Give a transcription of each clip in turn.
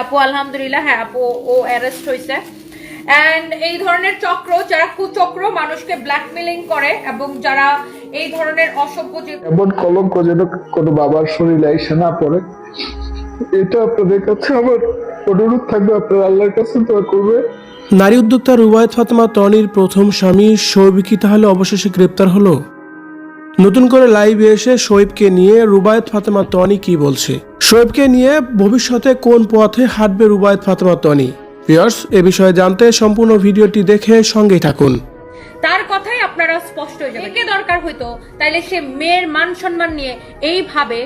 আপু আলহামদুলিল্লাহ, হ্যাঁ আপু ও অ্যারেস্ট হয়েছে। এন্ড এই ধরনের চক্র, যারা কুচক্র মানুষকে ব্ল্যাকমেলিং করে এবং যারা এই ধরনের অসভ্য এমন কলঙ্ক যেন কোনো বাবার শরীরে এসে না পড়ে, এটা আপনাদের কাছে আমার অনুরোধ থাকবে, আপনারা আল্লাহর কাছে দোয়া করবে। নারী উদ্যোক্তা রুবায়েত ফাতেমা তনির প্রথম স্বামী শোয়েব কি তাহলে অবশেষে গ্রেপ্তার হলো? নতুন করে লাইভে এসে শোয়েবকে নিয়ে রুবায়েত ফাতেমা তনি কি বলছে, শোয়েবকে নিয়ে ভবিষ্যতে কোন পথে হাঁটবে রুবায়েত ফাতেমা তনি? ভিউয়ার্স, এ বিষয়ে জানতে সম্পূর্ণ ভিডিওটি দেখে সঙ্গেই থাকুন। তার কথাই আপনারা স্পষ্ট হয়ে যাবে। কে দরকার হইতো তাইলে সে মেয়ের মান সম্মান নিয়ে এইভাবে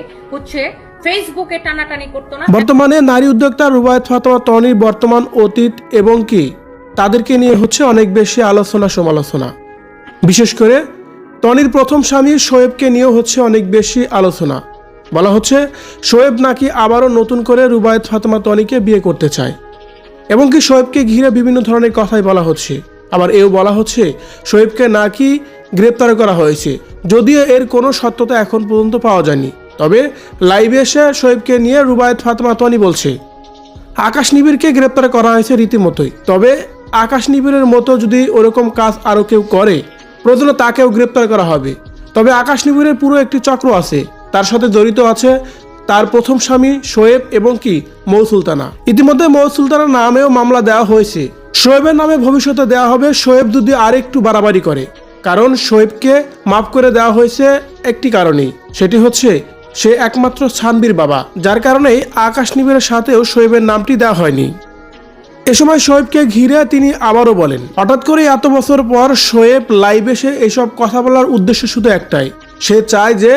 ফেসবুকে টানাটানি করতো না। বর্তমানে নারী উদ্যোক্তা রুবায়েত ফাতেমা তনির বর্তমান অতীত এবং কি তাদেরকে নিয়ে হচ্ছে অনেক বেশি আলোচনা সমালোচনা। বিশেষ করে তনির প্রথম স্বামী শোয়েবকে নিয়েও হচ্ছে অনেক বেশি আলোচনা। বলা হচ্ছে শোয়েব নাকি আবারও নতুন করে রুবায়েত ফাতেমা তনিকে বিয়ে করতে চায় এবং কি শোয়েবকে ঘিরে বিভিন্ন ধরনের কথাই বলা হচ্ছে। আবার এও বলা হচ্ছে শোয়েবকে নাকি গ্রেপ্তার করা হয়েছে, যদিও এর কোনো সত্যতা এখন পর্যন্ত পাওয়া যায়নি। তবে লাইভে এসে শোয়েবকে নিয়ে রুবায়েত ফাতেমা তনি বলছে আকাশ নিবিড়কে গ্রেপ্তার করা হয়েছে রীতিমতোই। তবে আকাশ নিবিড়ের মতো যদি ওরকম কাজ আরও কেউ করে প্রয়োজনে তাকেও গ্রেপ্তার করা হবে। তবে আকাশ নিবিড়ের পুরো একটি চক্র আছে, তার সাথে জড়িত আছে তার প্রথম স্বামী শোয়েব এবং কি মৌ সুলতানা। ইতিমধ্যে মৌ সুলতানার নামেও মামলা দেওয়া হয়েছে। শোয়েবের নামে ভবিষ্যতে দেওয়া হবে শোয়েব যদি আরেকটু বাড়াবাড়ি করে, কারণ শোয়েবকে মাফ করে দেওয়া হয়েছে একটি কারণেই, সেটি হচ্ছে সে একমাত্র সানবীর বাবা, যার কারণেই আকাশ নিবিড়ের সাথেও শোয়েবের নামটি দেওয়া হয়নি। এ সময় শোয়েবকে ঘিরে তিনি আবারও বলেন, হঠাৎ করে এত বছর পর শোয়েব লাইভে এসে এসব কথা বলার উদ্দেশ্য শুধু একটাই, সে চায় যে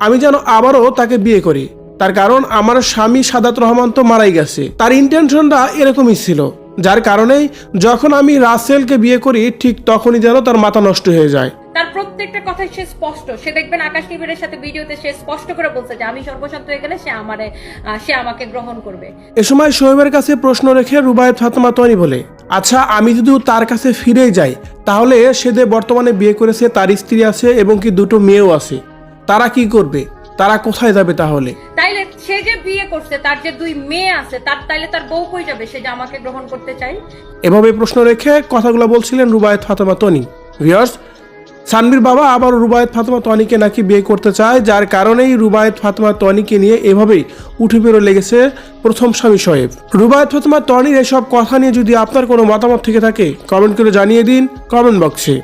আমি যেন আবারও তাকে বিয়ে করি। তার কারণ আমার স্বামী সাদাত রহমান তো মারাই গেছে। তার ইন্টেনশনটা এরকমই ছিল, যার কারণেই যখন আমি রাসেলকে বিয়ে করি ঠিক তখনই যেন তার মাথা নষ্ট হয়ে যায়। তার প্রত্যেকটা কথাই সে স্পষ্ট। সে দেখবেন আকাশ নিবিড়ের সাথে ভিডিওতে সে স্পষ্ট করে বলছে যে আমি সর্বশান্ত হয়ে গেলে সে আমাকে গ্রহণ করবে। এ সময় শোয়েবের কাছে প্রশ্ন রেখে রুবায়েত ফাতেমা তনি বলে, আচ্ছা আমি যদি তার কাছে ফিরে যাই তাহলে সে যে বর্তমানে বিয়ে করেছে তার স্ত্রী আছে এবং কি দুটো মেয়েও আছে, তারা কি করবে, তারা কোথায় যাবে? তাহলে তাইলে সে যে বিয়ে করছে তার যে দুই মেয়ে আছে তাইলে তার বউ কই যাবে সে যে আমাকে গ্রহণ করতে চাই? এভাবে প্রশ্ন রেখে কথাগুলো বলছিলেন রুবায়েত ফাতেমা তনি। ভিউয়ার্স, সানবীর বাবা আবার রুবায়েত ফাতেমা তনিকে নাকি বিয়ে করতে চায়, যার কারণেই রুবায়েত ফাতেমা তনিকে নিয়ে এভাবেই উঠে বেরো লেগেছে প্রথম স্বামী শোয়েব। রুবায়েত ফাতেমা তনির এসব কথা নিয়ে যদি আপনার কোনো মতামত থেকে থাকে কমেন্ট করে জানিয়ে দিন কমেন্ট বক্সে।